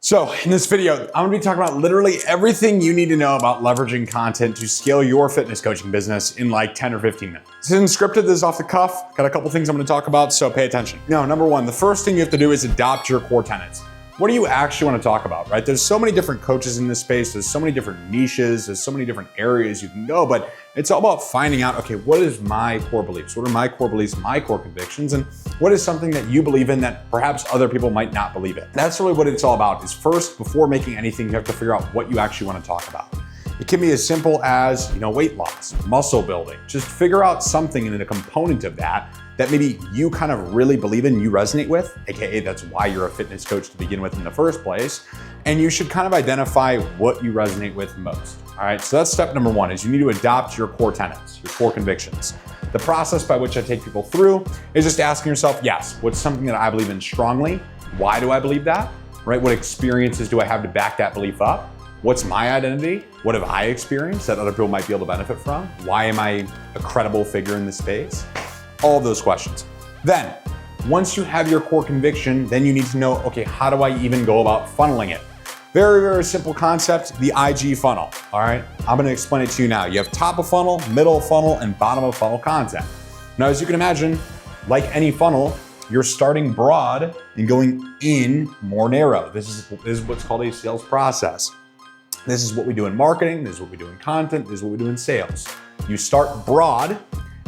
So in this video, I'm gonna be talking about literally everything you need to know about leveraging content to scale your fitness coaching business in like 10 or 15 minutes. This isn't scripted, this is off the cuff. Got a couple things I'm gonna talk about, so pay attention. Now, number one, the first thing you have to do is adopt your core tenets. What do you actually want to talk about, right? There's so many different coaches in this space. There's so many different niches. There's so many different areas you can go, but it's all about finding out, okay, what is my core beliefs? What are my core beliefs, my core convictions? And what is something that you believe in that perhaps other people might not believe in? That's really what it's all about, is first, before making anything, you have to figure out what you actually want to talk about. It can be as simple as, weight loss, muscle building. Just figure out something in a component of that maybe you kind of really believe in, you resonate with, AKA that's why you're a fitness coach to begin with in the first place. And you should kind of identify what you resonate with most. All right, so that's step number one, is you need to adopt your core tenets, your core convictions. The process by which I take people through is just asking yourself, yes, what's something that I believe in strongly? Why do I believe that? Right? What experiences do I have to back that belief up? What's my identity? What have I experienced that other people might be able to benefit from? Why am I a credible figure in this space? All of those questions. Then, once you have your core conviction, then you need to know, okay, how do I even go about funneling it? Very, very simple concept, the IG funnel, all right? I'm gonna explain it to you now. You have top of funnel, middle of funnel, and bottom of funnel content. Now, as you can imagine, like any funnel, you're starting broad and going in more narrow. This is what's called a sales process. This is what we do in marketing, this is what we do in content, this is what we do in sales. You start broad,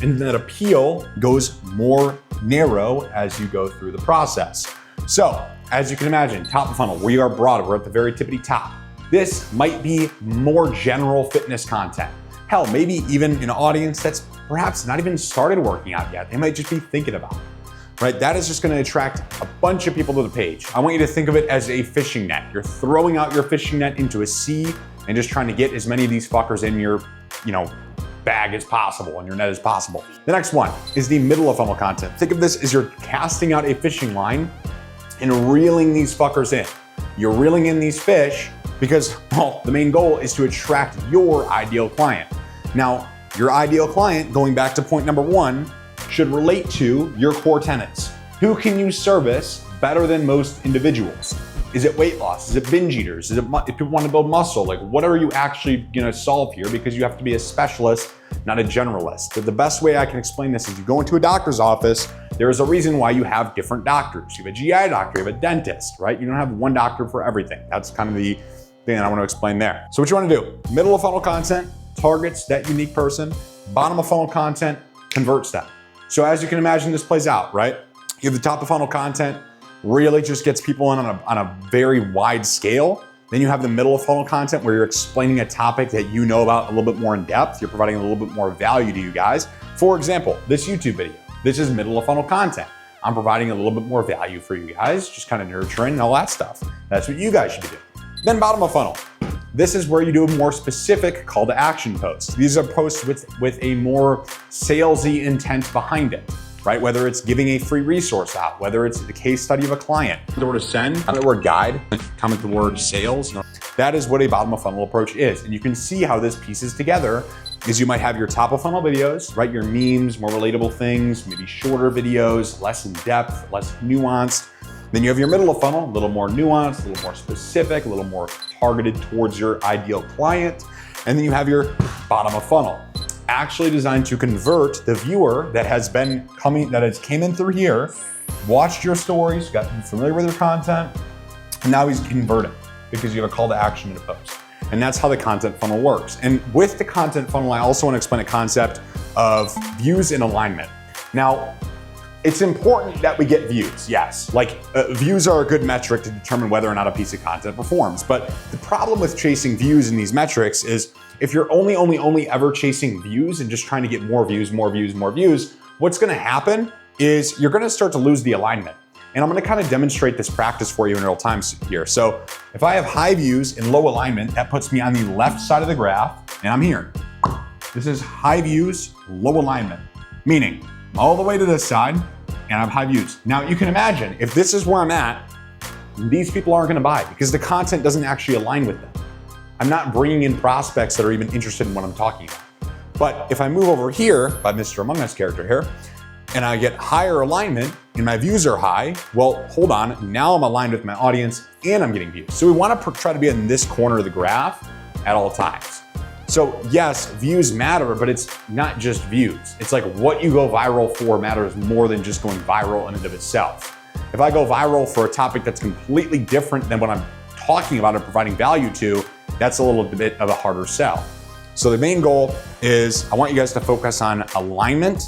and that appeal goes more narrow as you go through the process. So, as you can imagine, top of funnel, we are broad, we're at the very tippity top. This might be more general fitness content. Hell, maybe even an audience that's perhaps not even started working out yet. They might just be thinking about it, right? That is just gonna attract a bunch of people to the page. I want you to think of it as a fishing net. You're throwing out your fishing net into a sea and just trying to get as many of these fuckers in your, bag as possible and your net as possible. The next one is the middle of funnel content. Think of this as you're casting out a fishing line and reeling these fuckers in. You're reeling in these fish because, well, the main goal is to attract your ideal client. Now, your ideal client, going back to point number one, should relate to your core tenets. Who can you service better than most individuals? Is it weight loss? Is it binge eaters? Is it if people want to build muscle? Like, what are you actually gonna solve here? Because you have to be a specialist, not a generalist. But the best way I can explain this is you go into a doctor's office, there is a reason why you have different doctors. You have a GI doctor, you have a dentist, right? You don't have one doctor for everything. That's kind of the thing that I want to explain there. So what you want to do, middle of funnel content targets that unique person, bottom of funnel content converts them. So as you can imagine, this plays out, right? You have the top of funnel content, really just gets people in on a very wide scale. Then you have the middle of funnel content where you're explaining a topic that you know about a little bit more in depth. You're providing a little bit more value to you guys. For example, this YouTube video, this is middle of funnel content. I'm providing a little bit more value for you guys, just kind of nurturing and all that stuff. That's what you guys should be doing. Then bottom of funnel. This is where you do a more specific call to action posts. These are posts with a more salesy intent behind it. Right? Whether it's giving a free resource out, whether it's the case study of a client. The word send, comment the word guide, comment the word sales. That is what a bottom of funnel approach is. And you can see how this pieces together is you might have your top of funnel videos, right? Your memes, more relatable things, maybe shorter videos, less in depth, less nuanced. Then you have your middle of funnel, a little more nuanced, a little more specific, a little more targeted towards your ideal client. And then you have your bottom of funnel, actually designed to convert the viewer that has came in through here, watched your stories, gotten familiar with your content, and now he's converting because you have a call to action in a post. And that's how the content funnel works. And with the content funnel, I also want to explain a concept of views in alignment. Now, it's important that we get views, yes. Views are a good metric to determine whether or not a piece of content performs. But the problem with chasing views in these metrics is if you're only ever chasing views and just trying to get more views, what's gonna happen is you're gonna start to lose the alignment. And I'm gonna kind of demonstrate this practice for you in real time here. So if I have high views and low alignment, that puts me on the left side of the graph, and I'm here. This is high views, low alignment, meaning I'm all the way to this side, and I have high views. Now you can imagine, if this is where I'm at, these people aren't gonna buy because the content doesn't actually align with them. I'm not bringing in prospects that are even interested in what I'm talking about. But if I move over here, by Mr. Among Us character here, and I get higher alignment and my views are high, well, hold on, now I'm aligned with my audience and I'm getting views. So we wanna try to be in this corner of the graph at all times. So yes, views matter, but it's not just views. It's like what you go viral for matters more than just going viral in and of itself. If I go viral for a topic that's completely different than what I'm talking about and providing value to, that's a little bit of a harder sell. So the main goal is I want you guys to focus on alignment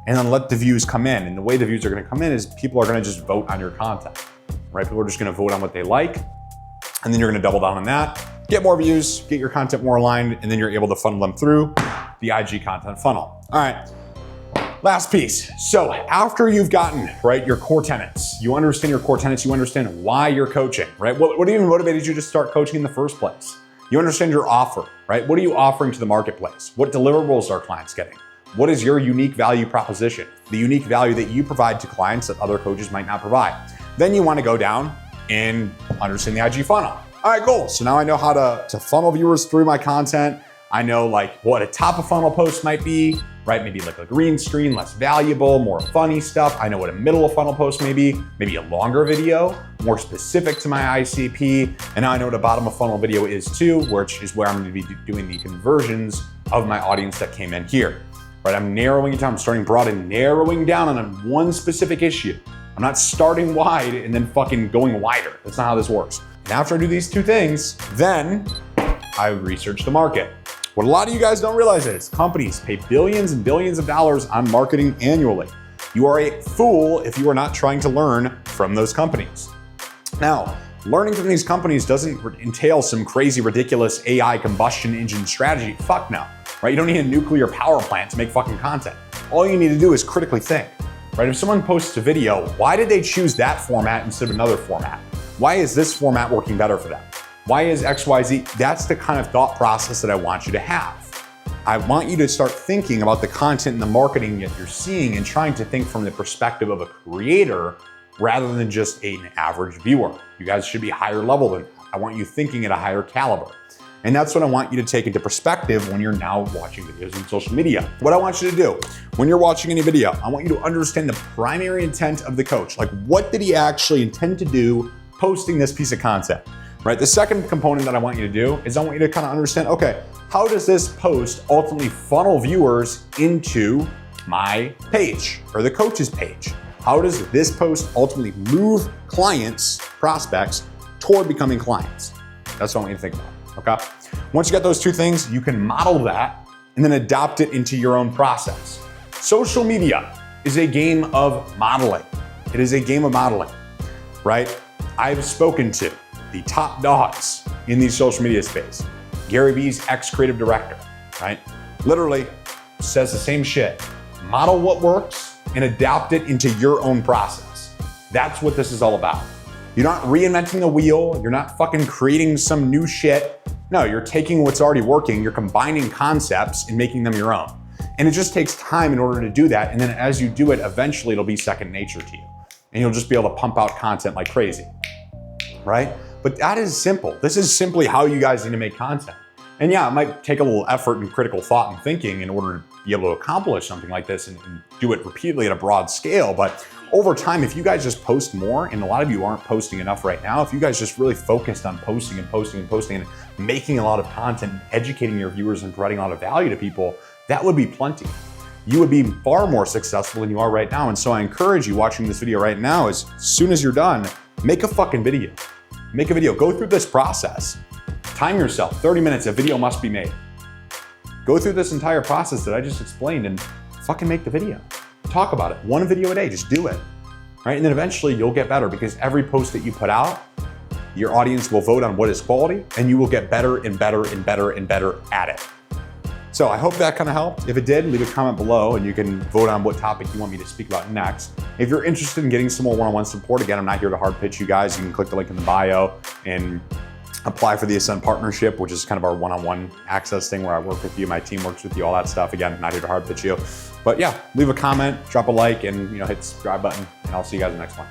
and then let the views come in. And the way the views are gonna come in is people are gonna just vote on your content, right? People are just gonna vote on what they like, and then you're gonna double down on that, get more views, get your content more aligned, and then you're able to funnel them through the IG content funnel. All right, last piece. So after you've gotten, right, your core tenets, you understand your core tenets, you understand why you're coaching, right? What even motivated you to start coaching in the first place? You understand your offer, right? What are you offering to the marketplace? What deliverables are clients getting? What is your unique value proposition? The unique value that you provide to clients that other coaches might not provide. Then you want to go down and understand the IG funnel. All right, cool. So now I know how to funnel viewers through my content. I know like what a top of funnel post might be, right? Maybe like a green screen, less valuable, more funny stuff. I know what a middle of funnel post may be, maybe a longer video, more specific to my ICP. And now I know what a bottom of funnel video is too, which is where I'm going to be doing the conversions of my audience that came in here, right? I'm narrowing it down, I'm starting broad and narrowing down on one specific issue. I'm not starting wide and then fucking going wider. That's not how this works. And after I do these two things, then I research the market. What a lot of you guys don't realize is companies pay billions and billions of dollars on marketing annually. You are a fool if you are not trying to learn from those companies. Now, learning from these companies doesn't entail some crazy, ridiculous AI combustion engine strategy. Fuck no, right? You don't need a nuclear power plant to make fucking content. All you need to do is critically think, right? If someone posts a video, why did they choose that format instead of another format? Why is this format working better for them? Why is XYZ? That's the kind of thought process that I want you to have. I want you to start thinking about the content and the marketing that you're seeing and trying to think from the perspective of a creator rather than just an average viewer. You guys should be higher level than that. I want you thinking at a higher caliber. And that's what I want you to take into perspective when you're now watching videos on social media. What I want you to do when you're watching any video, I want you to understand the primary intent of the coach. Like, what did he actually intend to do posting this piece of content? Right? The second component that I want you to do is I want you to kind of understand, okay, how does this post ultimately funnel viewers into my page or the coach's page? How does this post ultimately move clients, prospects, toward becoming clients? That's what I want you to think about, okay? Once you got those two things, you can model that and then adopt it into your own process. Social media is a game of modeling. It is a game of modeling, right? I've spoken to the top dogs in the social media space. Gary Vee's ex-creative director, right? Literally says the same shit. Model what works and adapt it into your own process. That's what this is all about. You're not reinventing the wheel. You're not fucking creating some new shit. No, you're taking what's already working. You're combining concepts and making them your own. And it just takes time in order to do that. And then as you do it, eventually it'll be second nature to you. And you'll just be able to pump out content like crazy, right? But that is simple. This is simply how you guys need to make content. And yeah, it might take a little effort and critical thought and thinking in order to be able to accomplish something like this and do it repeatedly at a broad scale. But over time, if you guys just post more, and a lot of you aren't posting enough right now, if you guys just really focused on posting and posting and posting and making a lot of content, educating your viewers and providing a lot of value to people, that would be plenty. You would be far more successful than you are right now. And so I encourage you watching this video right now, as soon as you're done, make a fucking video. Make a video, go through this process. Time yourself, 30 minutes, a video must be made. Go through this entire process that I just explained and fucking make the video. Talk about it, one video a day, just do it. Right? And then eventually you'll get better because every post that you put out, your audience will vote on what is quality and you will get better and better and better and better at it. So I hope that kind of helped. If it did, leave a comment below and you can vote on what topic you want me to speak about next. If you're interested in getting some more one-on-one support, again, I'm not here to hard pitch you guys. You can click the link in the bio and apply for the Ascend partnership, which is kind of our one-on-one access thing where I work with you, my team works with you, all that stuff. Again, I'm not here to hard pitch you. But yeah, leave a comment, drop a like, and hit the subscribe button, and I'll see you guys in the next one.